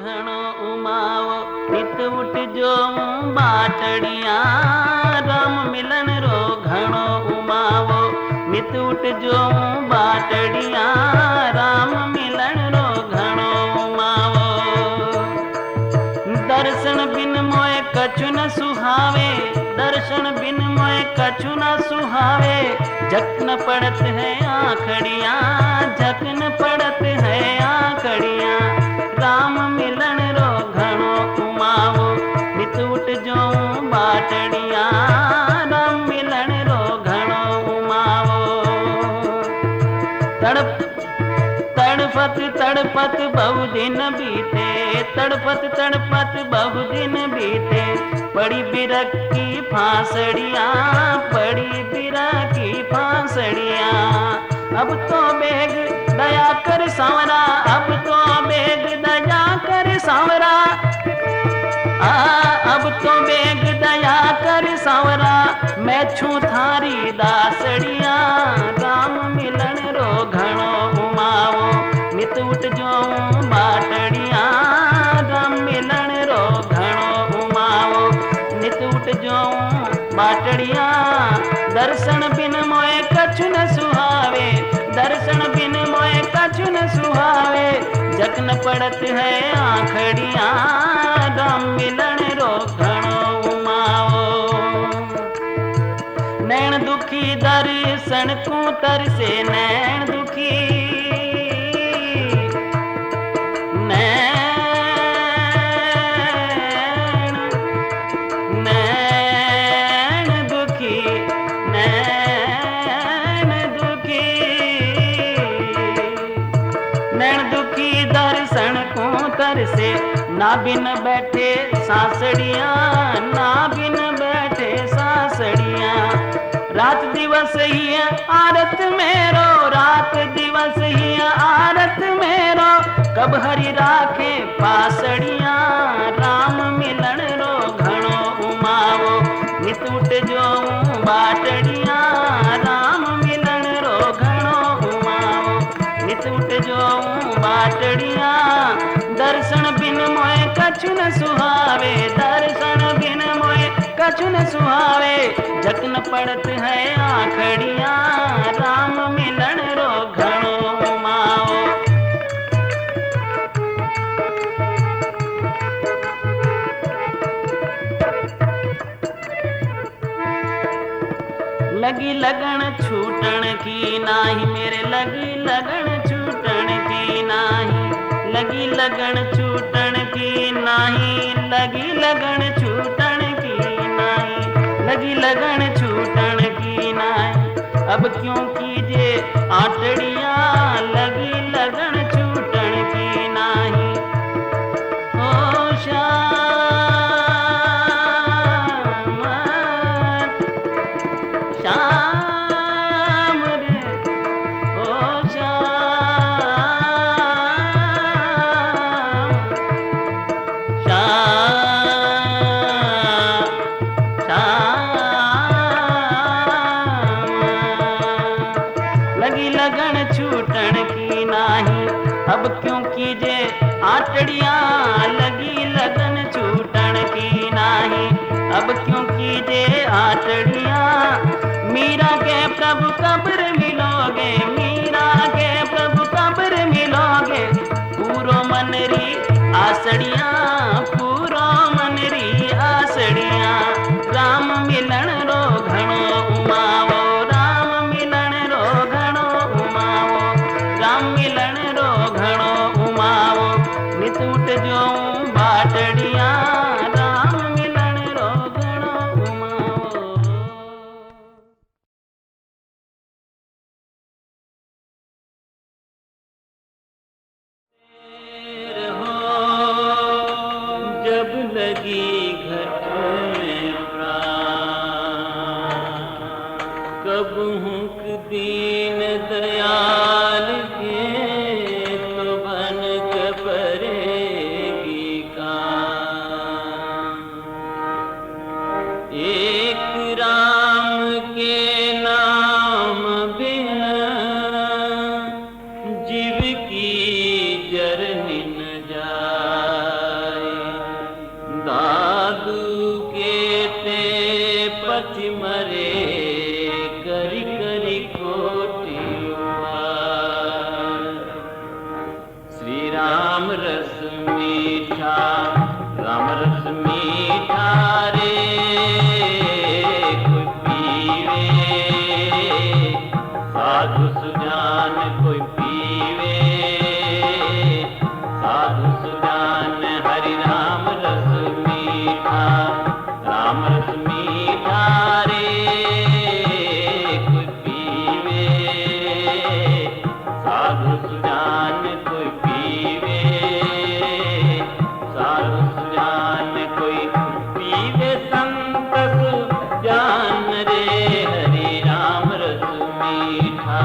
घणो उमावो नित उठ जो बाटड़िया राम मिलन रो घणो उमावो नित उठ जो बाटड़िया राम मिलन रो घणो उमावो। दर्शन बिन मोए कछु न सुहावे दर्शन बिन मोए कछु न सुहावे झक न पड़त है आखड़िया झक न पड़त है आखड़िया राम मिलन रो घणो उमावो नित उठ जो बाटड़िया राम मिलन रो घणो उमावो। तड़पत तड़पत बहु दिन बीते तड़पत तड़पत बहु दिन बीते पड़ी बिरख की फांसड़िया पड़ी बिरख की फांसड़िया। अब तो बेग दया कर सांवरा अब तो बेग दया कर सांवरा अब तो बेग दया कर सांवरा मैं छू थारी दासड़िया राम मिलन रो घणो उमावो नित उठ जो बाटड़िया राम मिलन रो घणो उमावो नित उठ जो बाटड़िया। दर्शन बिन मोए कछु न सुहावे दर्शन बिन मोए कछु न सुहावे झक न पड़त है आखड़िया राम मिलन रो घणो उमावो। नैन दुखी दर्शन को तरसे नैन दुखी से ना बिन बैठे सासड़िया ना बिन बैठे सासड़िया। रात दिवस ही आरत मेरो रात दिवस ही आरत मेरो कब हरि राखे पासड़िया राम मिलन रो घणो उमावो नित उठ जो बाटड़िया राम मिलन रो घणो उमावो नित उठ जो बाटड़िया। दर्शन बिन मोए कछु न सुहावे दर्शन बिन मोए कछु न सुहावे झक न पड़त है आखड़िया राम मिलन रो घणो उमावो। लगी लगन छूटन की नाही मेरे लगी लगन छूटन की नाही लगी लगन छूटन की नाही लगी लगन छूटन की नाही लगी लगन छूटन की नाही। अब क्यों कीजे आटड़िया लगी लगन छूटन की नाही। ओ श्याम श्याम रे ओ अब क्यों कीजे आटड़िया लगी लगन छूटन की नाही अब क्यों कीजे आटड़िया। मीरा के प्रभु कब्र मिलोगे मीरा के प्रभु कब्र मिलोगे पूरो मनरी आसड़िया पूरो मनरी आसड़िया राम मिलन रो घणो उमावो राम मिलन रो घणो उमावो राम मिलन रो घणो उमावो नित उठ जो बाटड़िया राम मिलन रो घणो उमावो। जब लगी घट में प्राण कब हुक दीन दयाल के तो बन के परेगी काम। एक राम के नाम बिना जीव की जरनी न जा राम रस मीठा, राम रस मीठा रे कोई पीवे, साधु सुजान कोई पीवे, साधु सुजान हरि राम रस मीठा, राम रस मीठा रे कोई पीवे, साधु सुजान कोई पीवे, साधु सुजान कोई पीवे, संत सुजान रे हरि राम रस मीठा,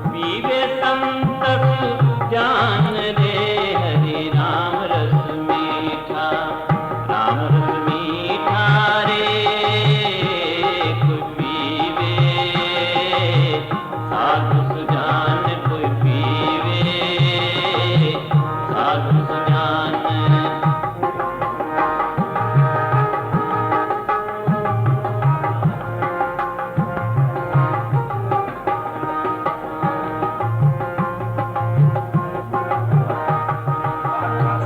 पीवे संत सुजान रे हरि राम रस मीठा, राम रस मीठा रे कोई पीवे, साधु सुजान कोई पीवे, साधु सुजान।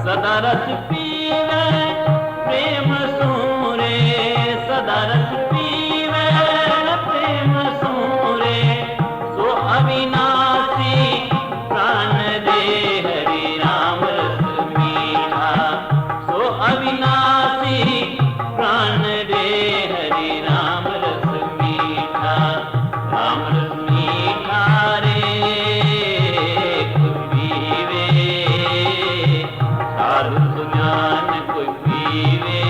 सदा रस पीवे प्रेम सूरे, सदा रस पीवे प्रेम सूरे, सो अविनाशी प्राण रे हरि राम रस मीठा, सो अविनाशी प्राण रे हरि राम रस मीठा, राम रस मीठा रे कोई पीवे, साधु सुजान कोई पीवे,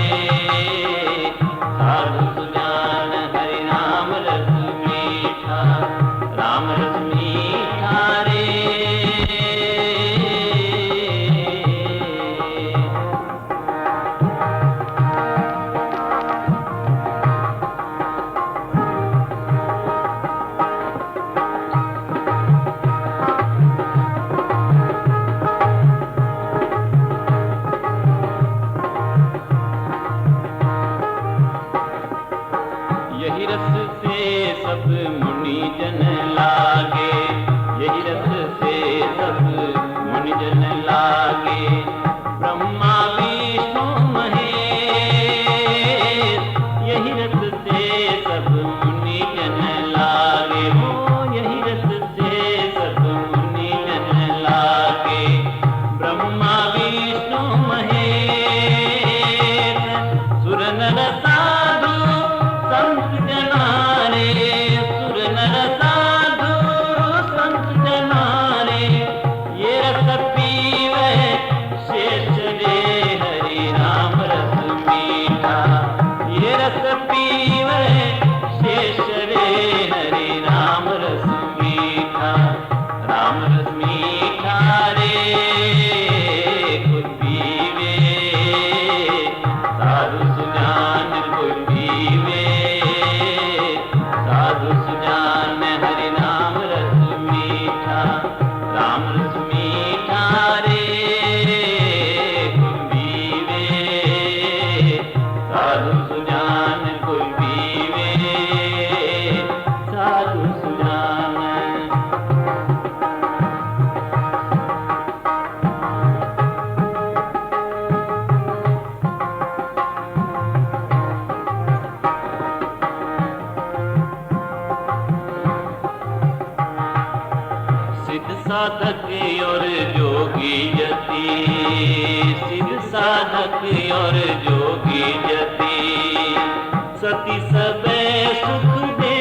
साधु सुजान हरि राम रस मीठा, राम रस मीठा रे। यही रस से सब मुनि जन लागे, यही रस से सब मुनि जन लागे, ब्रह्मा विष्णु महेश, यही रस से सब मुनि जन लागे, हो यही रस से सब मुनि जन लागे, ब्रह्मा विष्णु महेश, सुर नर साधु संत जनारे, सुर नर साधु संत जनारे, ये रस पीवे शेष रे हरि राम रस मीठा, ये रस पीवे शेष रे हरि राम रस मीठा, राम रस मीठा रे कोई पीवे, साधु सुजान कोई पीवे, साधु सुजान हरि नाम रस मीठा, राम रस मीठा रे कोई पीवे, साधु सुजान कोई पीवे, साधु सुजान। सिद्ध साधक और जोगी जति, सिद्ध साधक और जोगी जति, सती सबे सुख दे,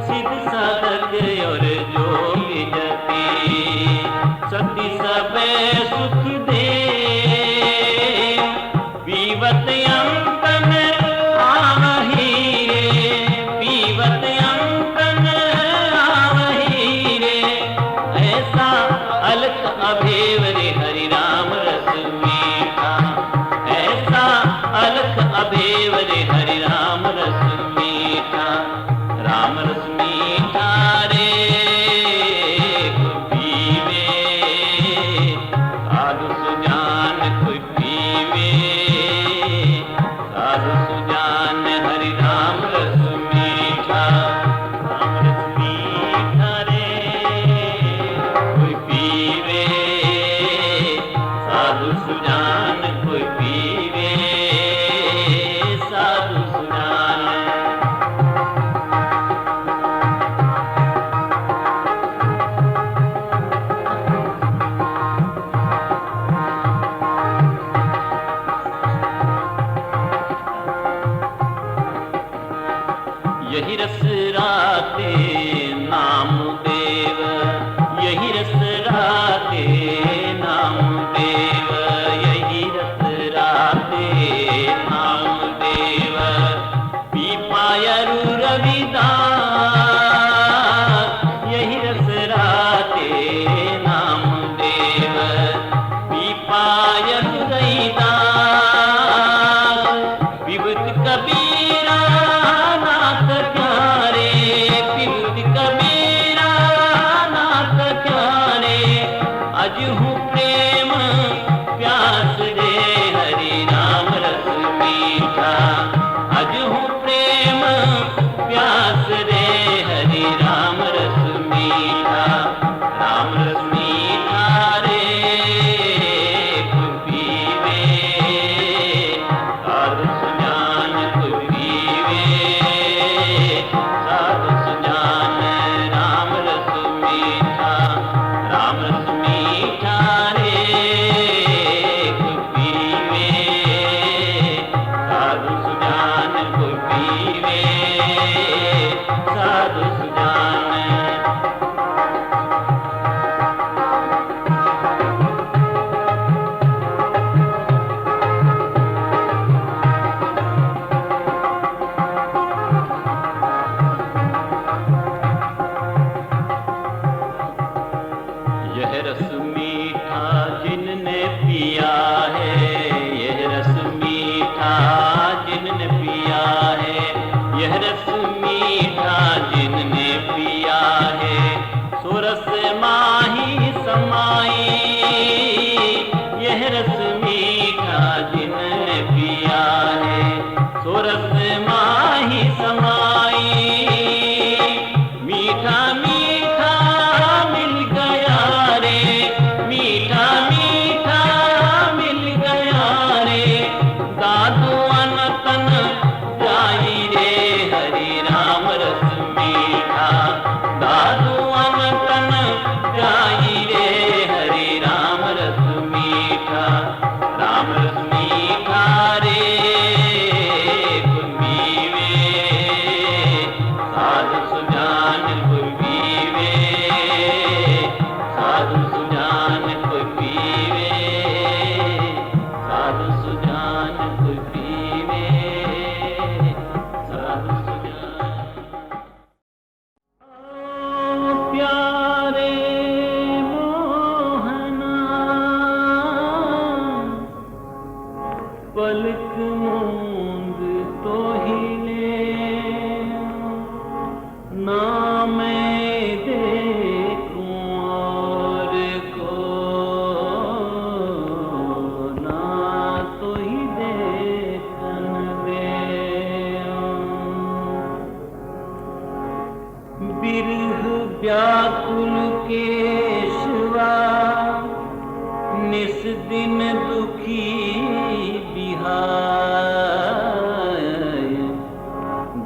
सिद्ध साधक और जोगी जति, सती सबे सुख दे, पीवत अंतन आवही रे, पीवत अंतन आवही रे, ऐसा अलख अभेव रे हरि राम रस मीठा, ऐसा अलख अभेव रे हरि राम रस मीठा, राम रस मीठा रे कोई पीवे, साधु सुजान हूँ प्रेम प्यास रे हरि राम रस मीठा, आज हूँ प्रेम प्यास रे हरि राम रस मीठा, राम रस मीठा रे कोई पीवे, साधु सुजान कोई पीवे, साधु सुजान राम रस मीठा, राम रस मीठा रे कोई पीवे, साधु सुजान कोई पीवे, साधु सुजान। यह रस मीठा जिनने पिया है, यह रस मीठा जिनने पिया है, यह रस मीठा जिनने पिया है, सो रस माही समाई, यह रस मीठा जिनने पिया है, सो रस माही समाई, मीठा मीठा मिल गया रे, मीठा मीठा मिल गया रे, दादू अनतन जाई रे हरि राम रस मीठा, दादू अनतन जाई रे हरि राम रस मीठा, राम रस मीठा रे कोई पीवे, साधु सुजान कोई पीवे, साधु सुजान कोई पीवे, साधु सुजान कोई पीवे, साधु सुजान। ओ प्यारे मोहना, पलक मूंद तो ही ले, ना मैं देखूं और को, ना तो ही देखन दे, बिरह व्याकुल केशवा निस दिन दुखी बिहाय,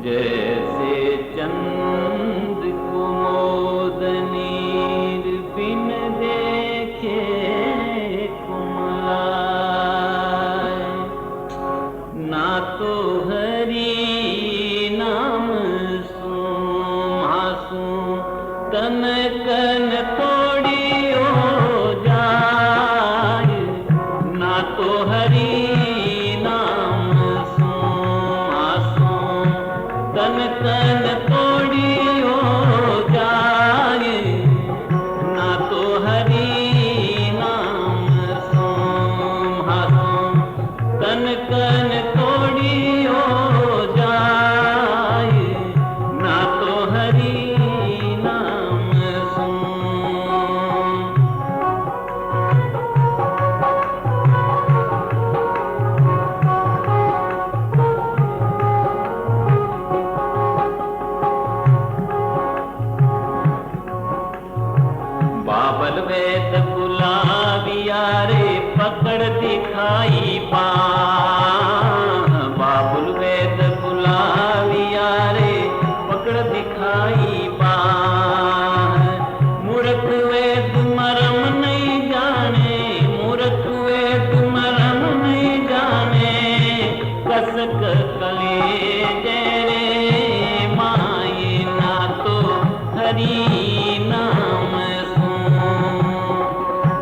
जैसे चंद कुमोदनी बिन देखे कुमलाय, ना तो हरि नाम सुहासु तन कन तोड़ी हो जाए, ना तो हरि नाम सुहासु तन कन तोड़ी हो जाए, ना तो हरि नाम सुहासु तन कन तोड़ी हो जाए, ना तो हरि नाम सुन। बाबल वेद गुलाबिया रे पकड़ दिखाई पा, बाबुल वेद गुलाबिया रे पकड़ दिखाई पा, मूर्ख वेद मरम नहीं जाने, मूर्ख वेद मरम नहीं जाने, कसक कलेजे रे माई, ना तो हरि नाम सुन,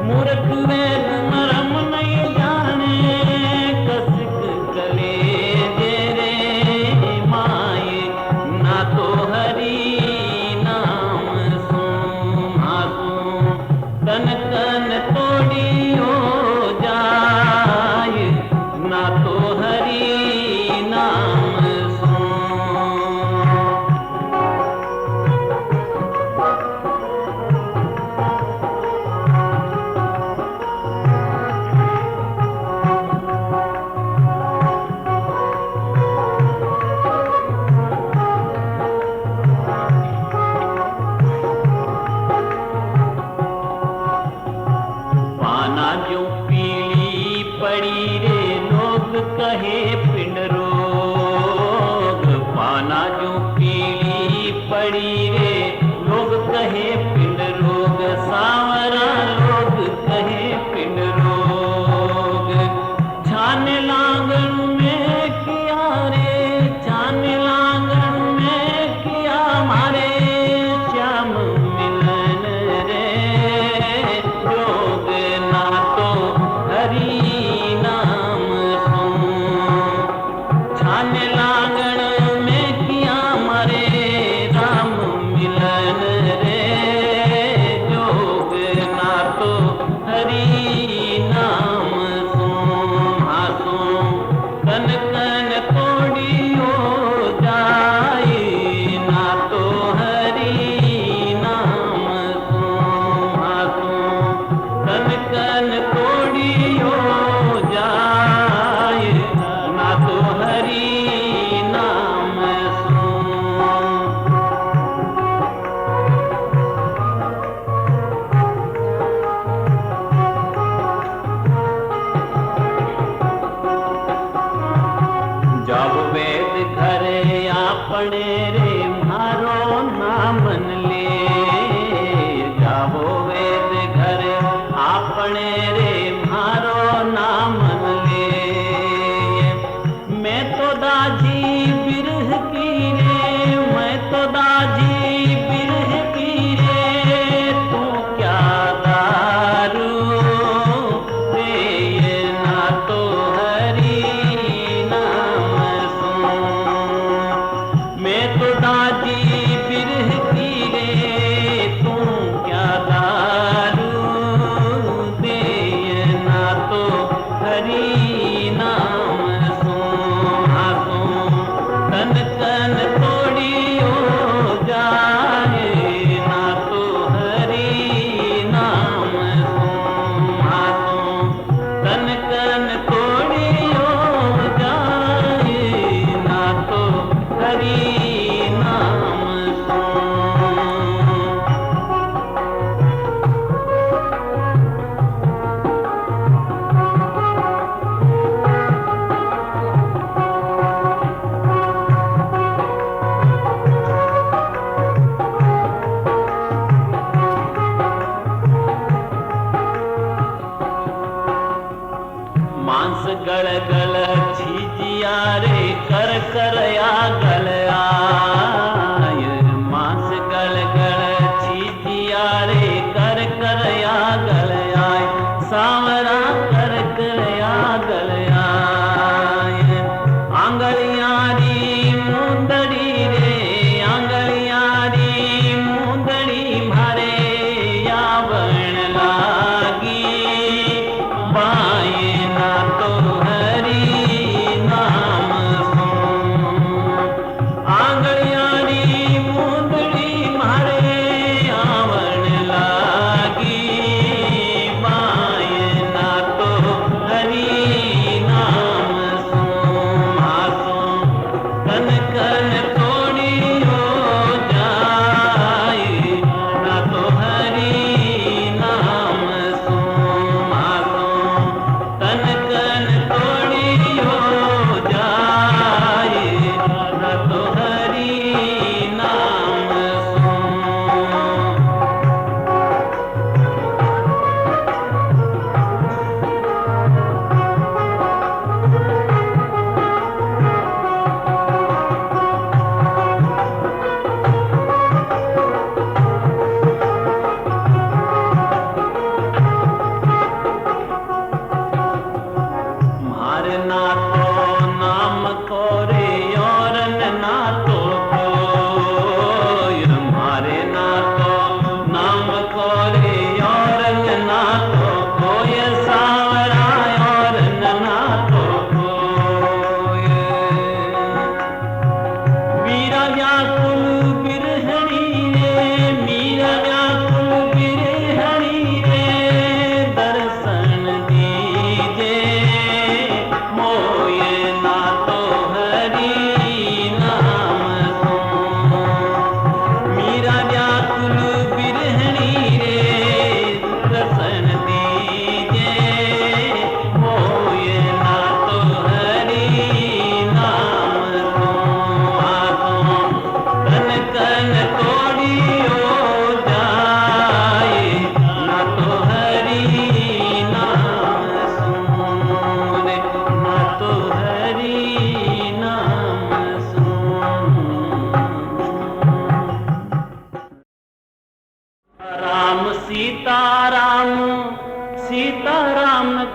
मूर्ख वेद मरम नहीं जाने, कस जो पीली पड़ी रे लोग कहे पिंड रोग, पाना जो पीली पड़ी रे लोग कहे पिंड रोग, सांवरा लोग कहे पिंड रोग। छान लांगन में किया रे, छान लांगन में किया मारे श्याम मिलन रे जोग, ना तो हरि नाम सुन। छान लांगन में किया मारे राम मिलन रे जोग, ना तो हरि नाम सुन। हाँ सुन कन कन तोड़ियो जाए, ना तो हरि नाम सुन। हाँ सुन कन कन तोड़ियो जाए, ना तो हरि नाम सुन। जब वेद घरे आपने रे मारो नामन ले, जब वेद घरे आपने रे मारो नामन ले। मैं तो दाजी बिरह की रे, मैं तो दाजी बिरह की रे, तू क्या दारू रे, ना तो हरि नाम सुन। मैं तो दाजी बिरह की रे, तू क्या दारू दे, ना तो हरि नाम सुन। हाँ सुन कन कन तोड़ियो जाए, ना तो हरि नाम सुन। हाँ सुन कन कन तोड़ियो जाए, ना तो हरि नाम सुन। मांस गल गल छीजिया रे कर कर या गल आय, मांस गल गल छीजिया रे कर कर या गल आय, सांवरा कर कर या गल आय। आंगलियारी मुंदड़ी रे, आंगलियारी मुंदड़ी मारे यावण लागी बाए, ना तो हरि नाम सुन। आंगलियारी मुंदड़ी मारे आवण लागी बाए, ना तो हरि नाम सुन। हाँ सुन कन कन तोड़ियो जाए, ना तो हरि नाम सुन। हाँ सुन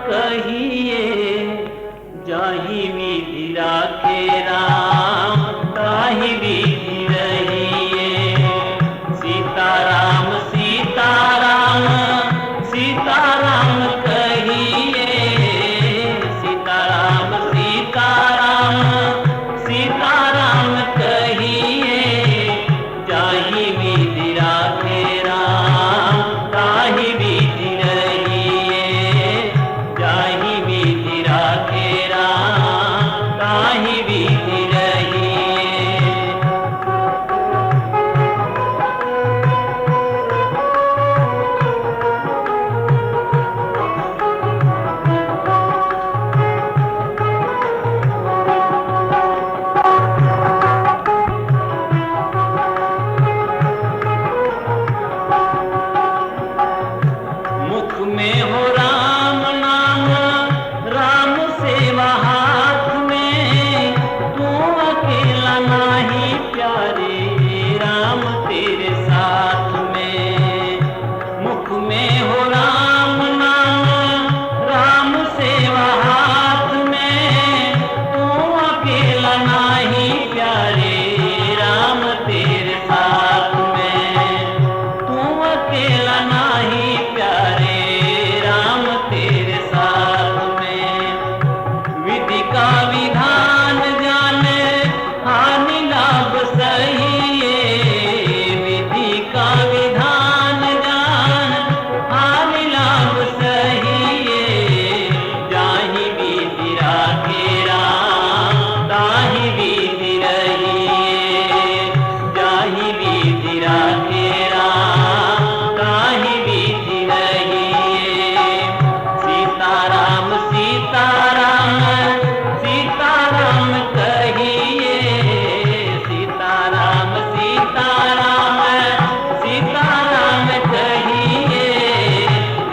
कहिए, जाहि विधि राखे राम ताहि विधि रहिए। सीताराम सीताराम सीताराम कहिए, सीताराम सीताराम सीताराम कहिए, जाहि विधि राखे राम ताहि विधि रहिए। जाहि विधि राखे राम ताहि विधि रहिए। मुख में हो राम नाम, राम सेवा हाथ में, तू अकेला नाही प्यारे, राम तेरे साथ में। मुख में हो राम नाम, राम सेवा हाथ में, तू अकेला नाही प्यारे, राम तेरे साथ में। तू अकेला नाही प्यारे, राम तेरे साथ में। विधि का विधान जाने, हानि लाभ सहिए। विधि का विधान जान, हानि लाभ सहिए। जाहि विधि राखे राम ताहि विधि रहिए। जाहि विधि राखे राम ताहि विधि रहिए। सीताराम सीताराम सीताराम कहिए, सीताराम सीताराम सीताराम कहिए,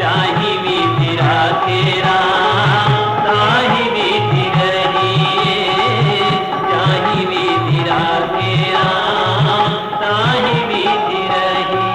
जाहि विधि राखे राम ताहि विधि रहिए। जाहि विधि राखे राम ताहि विधि रहिए।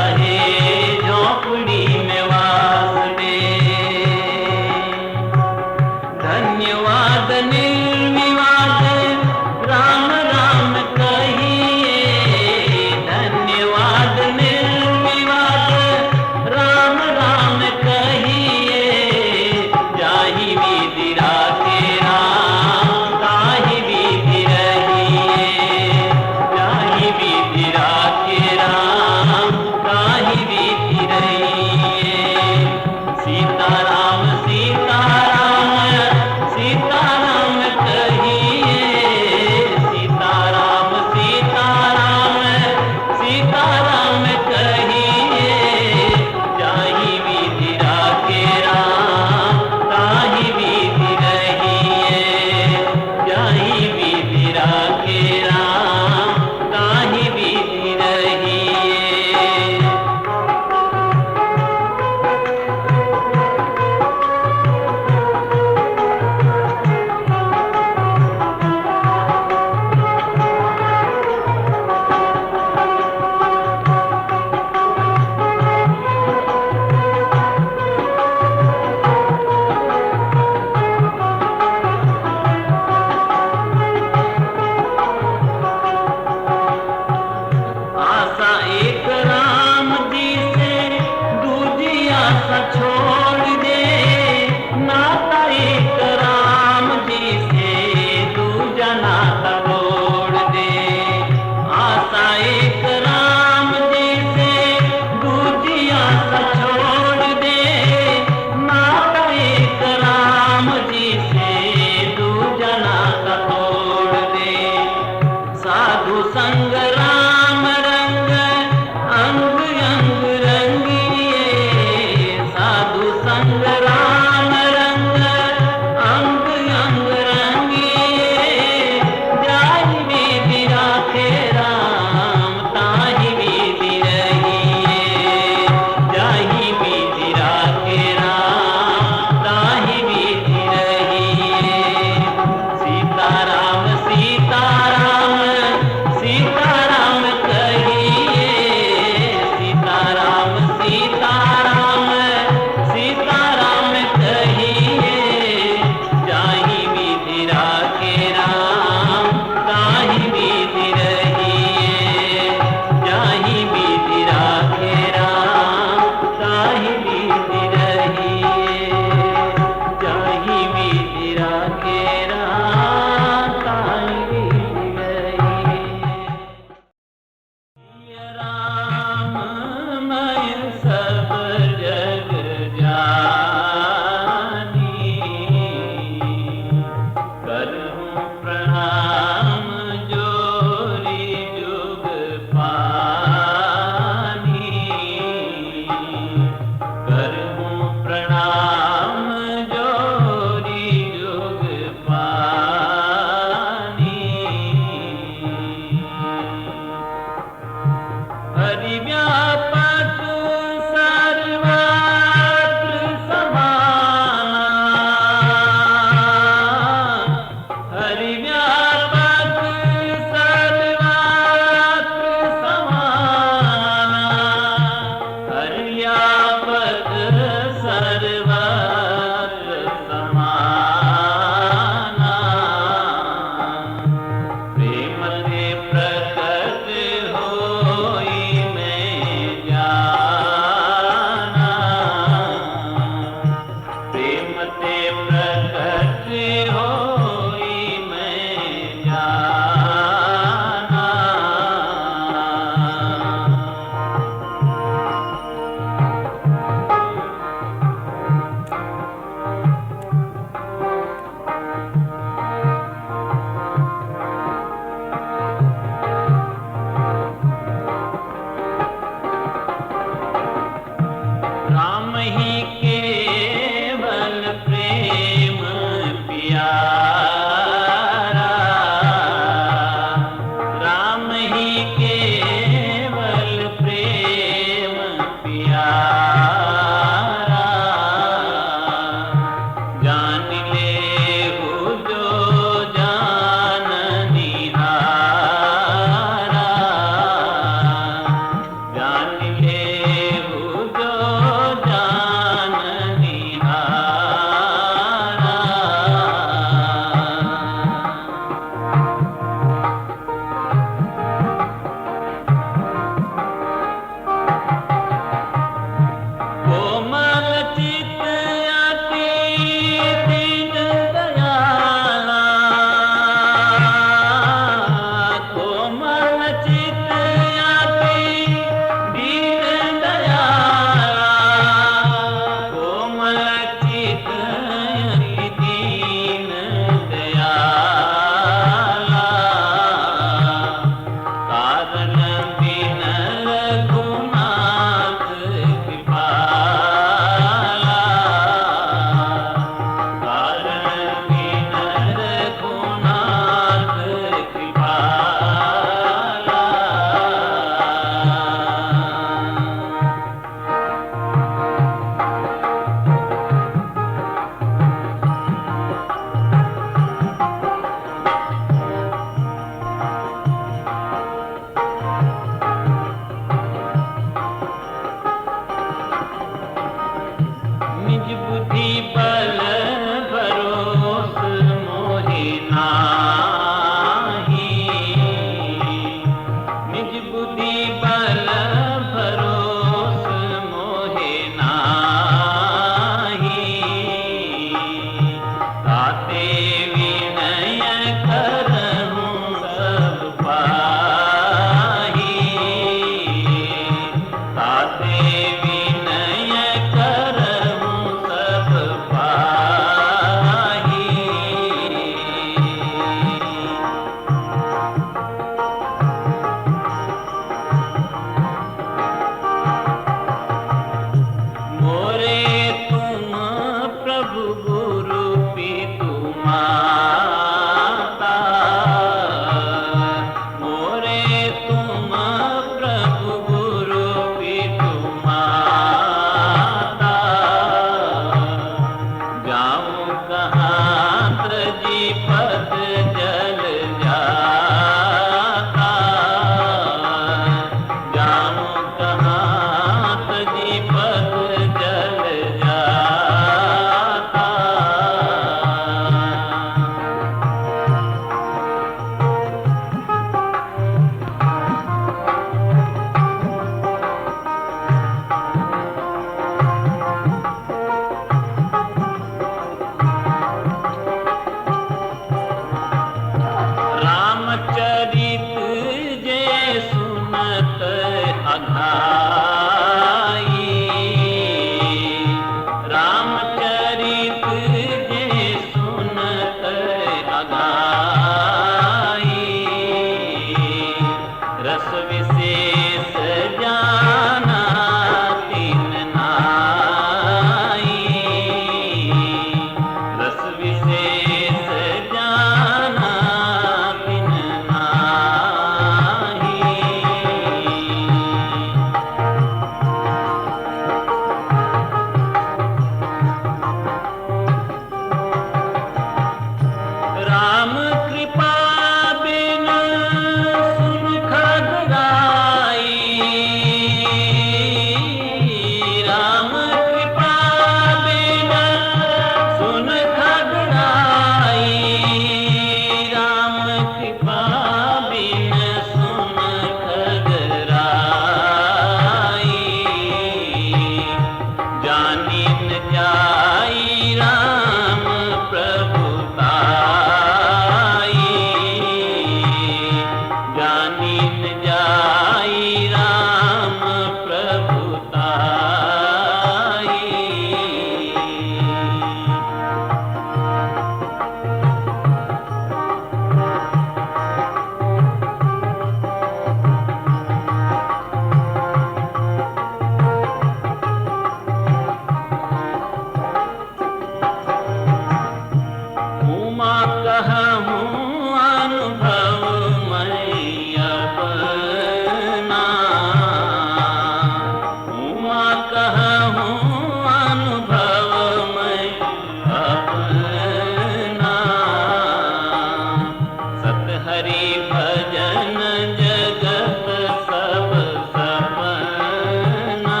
हरि भजन जगत सब सपना,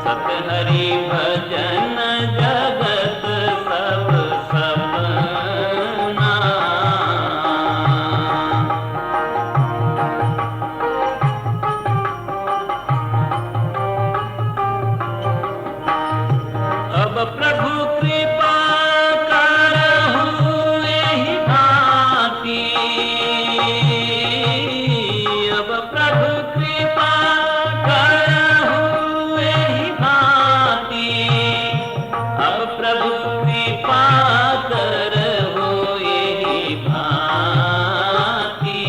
सत हरि भजन जगत सब सपना। अब प्रभु कृपा करहु एहि भांति, अब प्रभु कृपा करहु एहि भांति, अब प्रभु कृपा करहु एहि भांति।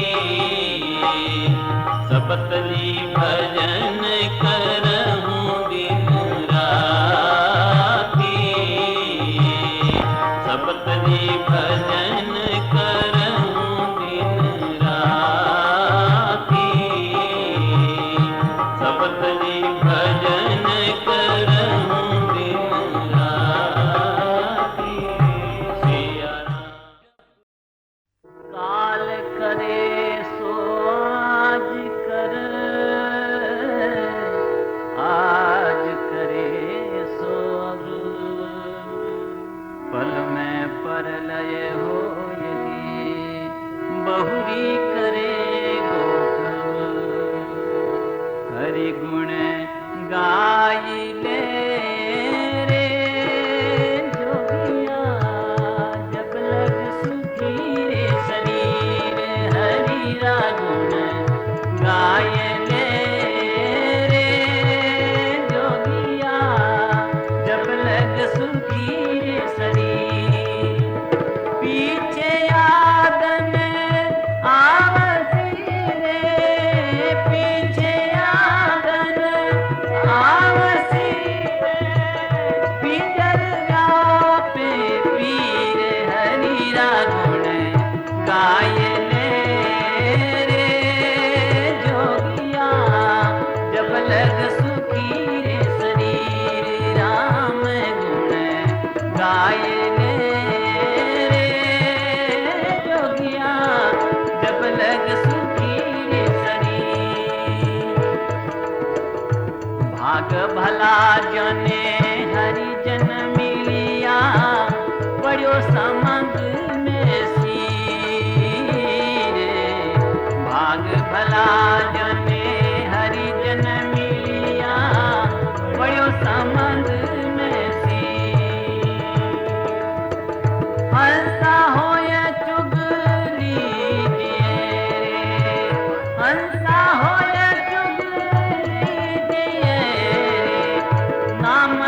सपतली भजन करहु दिन राति, सपतली भजन करहु दिन राति, सपतली भजन करहु दिन राति। सिया राम। काल करे सो आज कर, आज करे सो अब, पल में परलय हो यदि बहुरी करे गोकल। हरि गुण गाई ले रे जोगिया, जब लग सुखी रे शरीर। हरि रा गुण गाय ले रे जोगिया, जब लग सुखी रे शरीर। पीछे यादन आवसी रे, पीछे यादन आवसी रे, पिंजर पे पीर। हरि रा गुण गाय ले रे जोगिया, जब लग सुखी रे शरीर। राम गुण गाय ले रे जोगिया, जब लग सुखी रे शरीर। भाग भला जने हरि जन मिलिया, बड़ो समंग में सीर। भाग भला जने हरि जन मिलिया, बड़ो समंग में सीर। हंसा होय चुगली दिए रे, हंसा होय चुगली दिए रे, नाम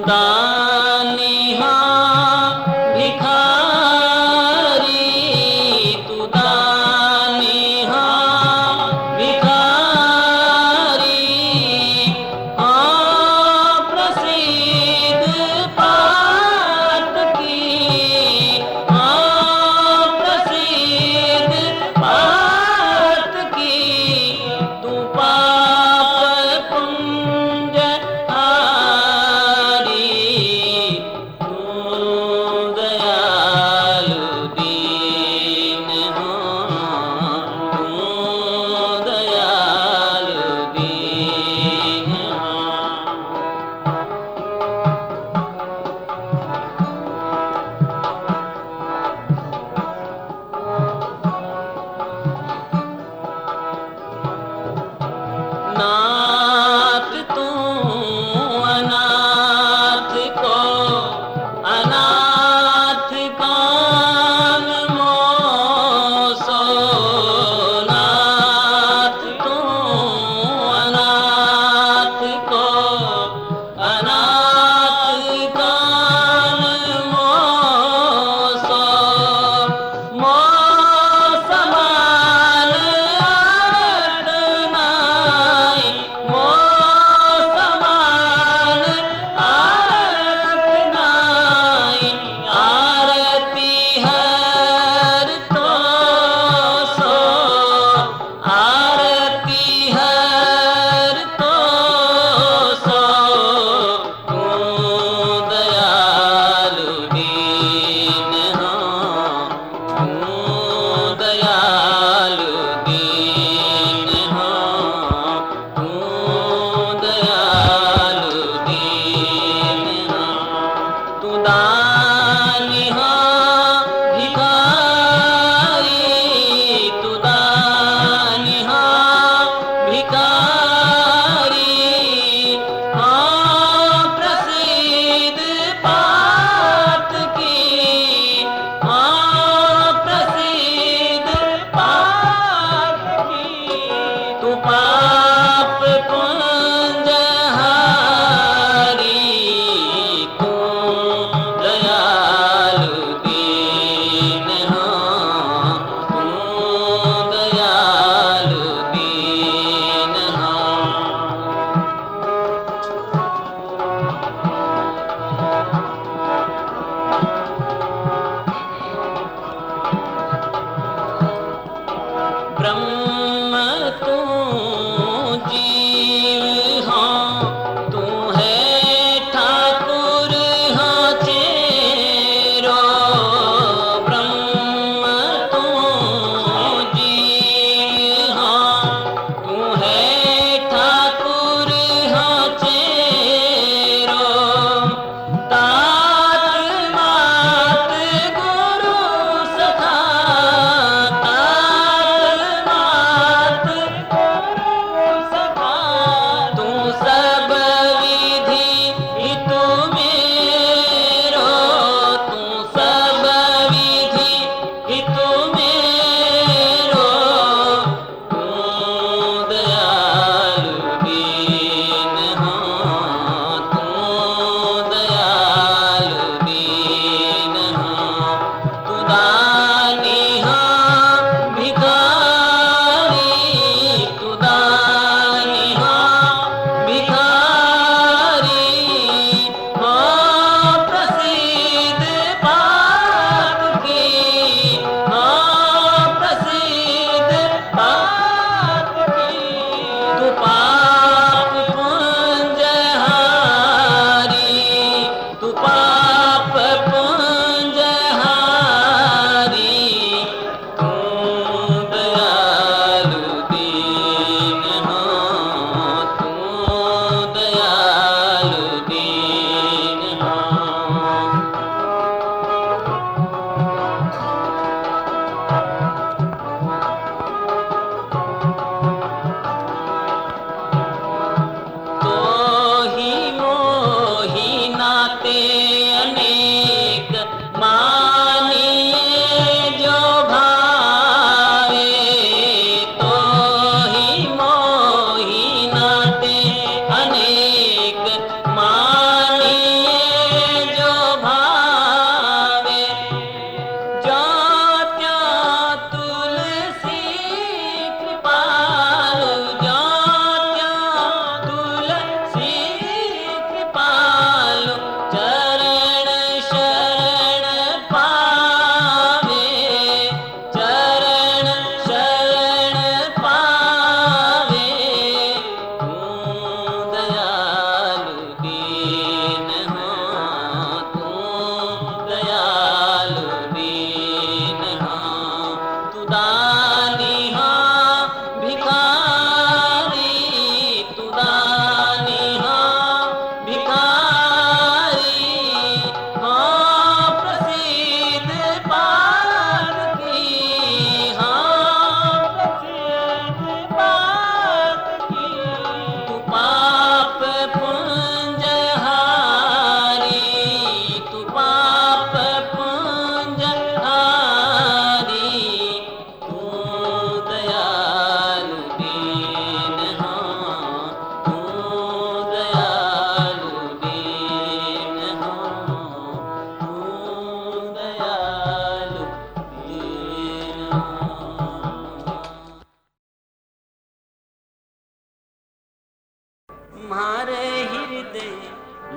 दानी हाँ भिखारी, तू दानी हाँ भिखारी, हाँ प्रसिद्ध पात की, हाँ प्रसिद्ध पात की, तू पाप पुंज हारी,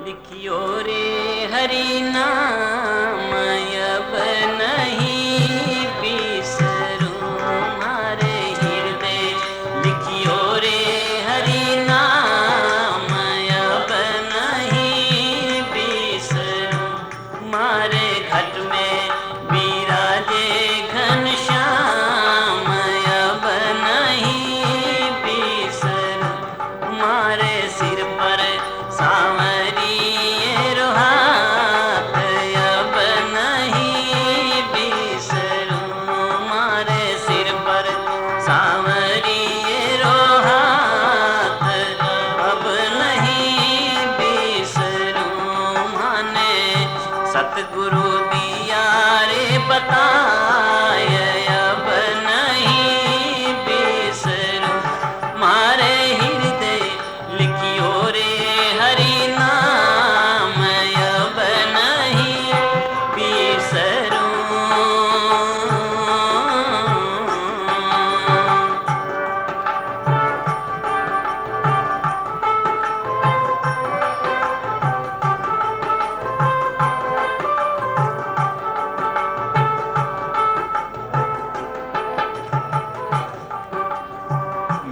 लिखियो रे हरि नाम अब नहीं बिसरूं मारे हृदय। लिखियो रे हरि नाम अब नहीं बिसरूं मारे घट में विराजे घनश्याम अब नहीं बिसरूं मारे सिर पर सांवरी हाथ अब नहीं बिसरूं मारे सिर पर सांवरी हाथ अब नहीं बिसरूं माने सतगुरु दिया रे बताए अब नहीं बिसरूं मारे हृदय। लिखियो रे हरि नाम अब नहीं बिसरूं।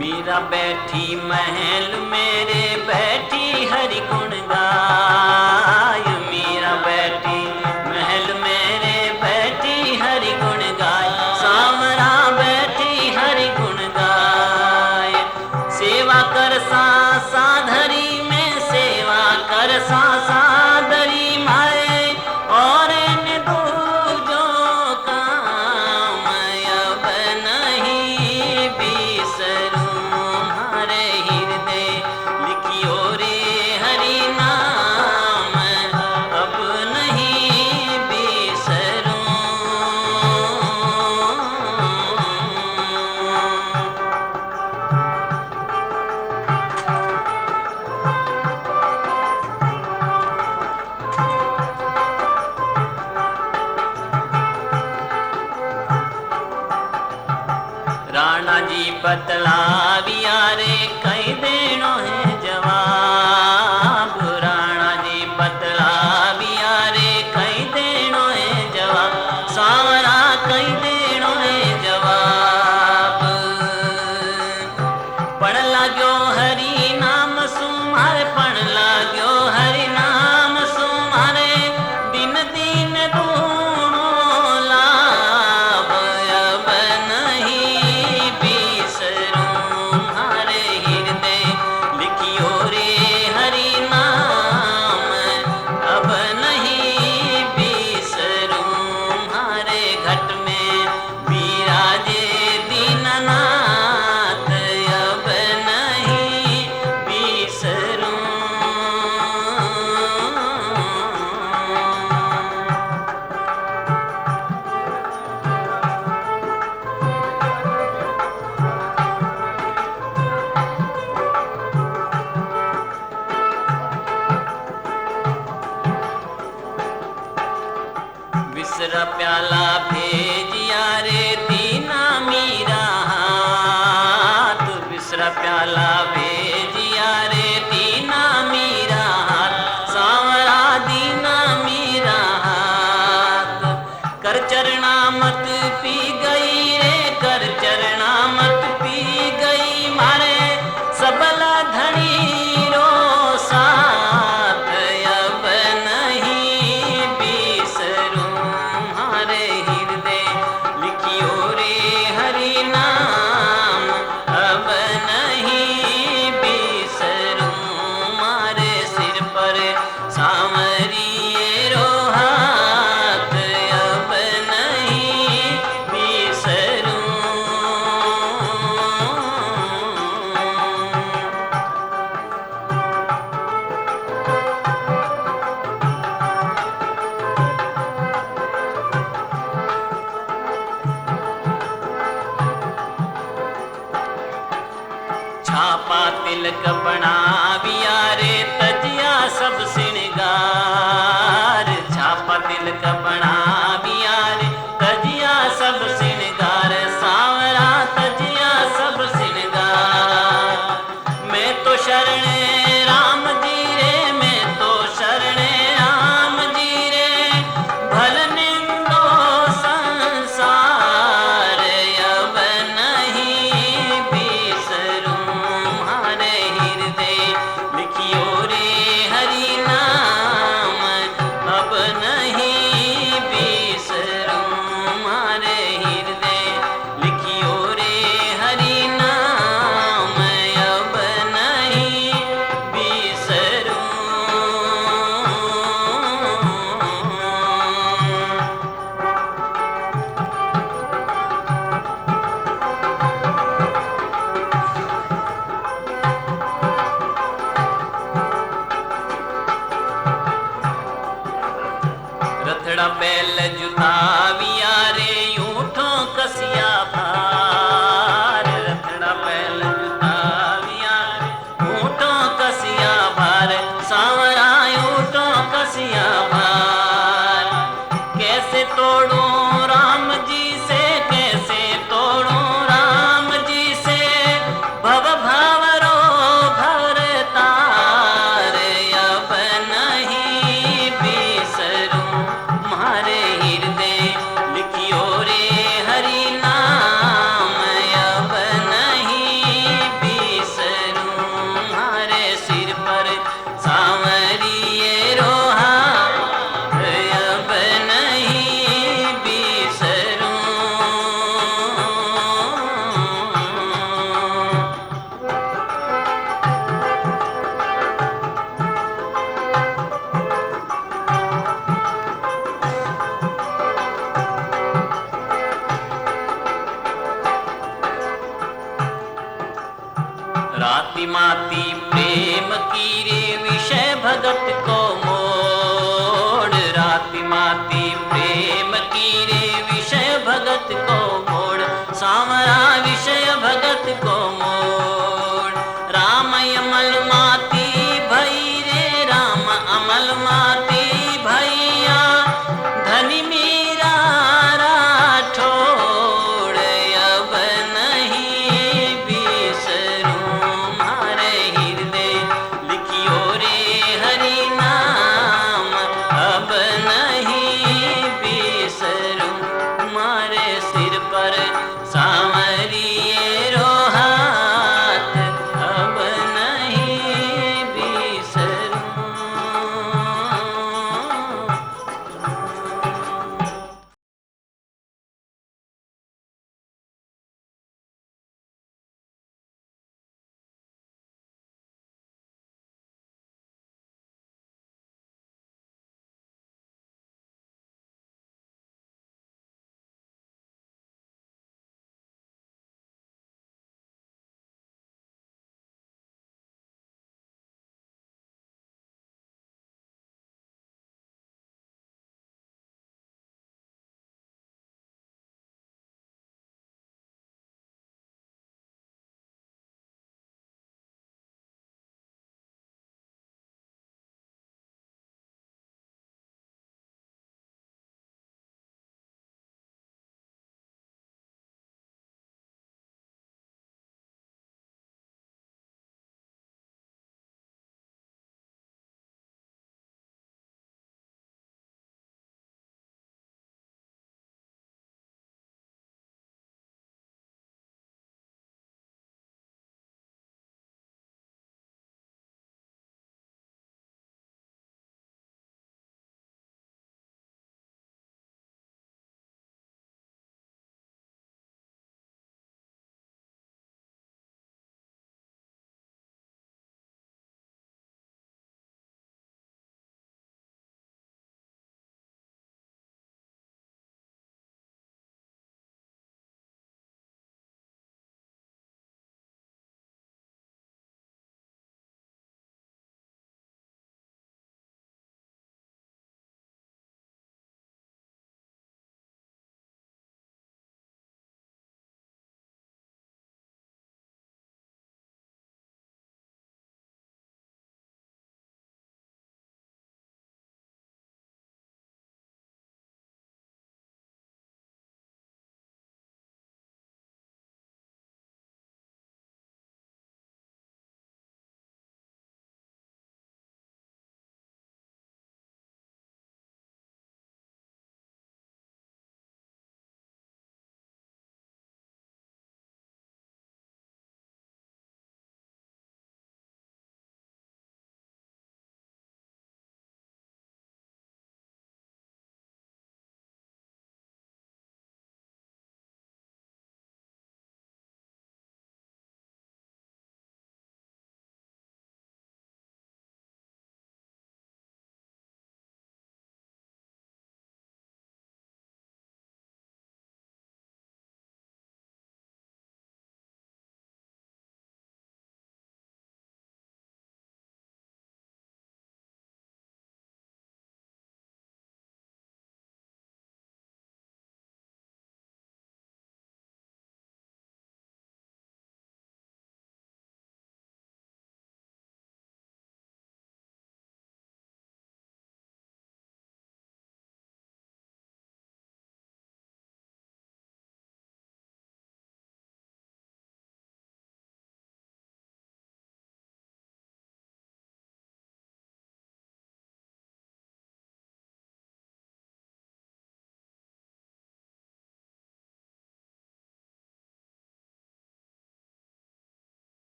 मीरा बैठी महल मेरे बैठी हरि गुण गाय। मीरा बैठी महल मेरे बैठी हरि गुण गाय। सामरा बैठी हरि गुण गाय। सेवा कर सा साधरी में सेवा कर सा साधरी माए और इन दूजो काम अब नहीं बिसरूं मारे हृदय। लिखियो रे हरि नाम अब नहीं बिसरूं। राणा जी बतलाविया रे कई देनो है जवाब। राणा जी बतलाविया रे कई देनो है जवाब। सावरा कई देनो है जवाब। पढ़ लाग्यो हरि नाम सुमारे पढ़ लाग्यो हरि नाम सुमारे दिन दिन दूनो लाभ अब नहीं बिसरूं मारे हृदय। लिखियो रे हरि नाम अब नहीं बिसरूं मारे घट में विराजे दीननाथ अब नहीं बिसरूं। बिसरा प्याला भेजिया रे दीना मीरा हाथ। बिसरा प्याला भेजिया रे दीना मीरा हाथ। सांवरा दीना मीरा हाथ। कर चरणा मत पी गई रे कर चरणा मत पी गई मारे सबला धनी रो साथ अब नहीं बिसरूं मारे हृदय। रखड़ा बैल जुताविया रे ऊँटो कसिया भार, रखड़ा बैल जुताविया रे ऊँटो कसिया भार, सांवरा ऊँटो कसिया भार। कैसे तोड़ूं राम जी से, कैसे तोड़ूं राम जी से, भव भावरो भर तार, अब नहीं बिसरूं मारे हृदय लिखियो रे हरि नाम, अब नहीं बिसरूं मारे सिर पर सांवरिए रोहा, अब नहीं बिसरूं। राति माती प्रेम की रे विषय भगत को मोड़, राति माती प्रेम की रे विषय भगत को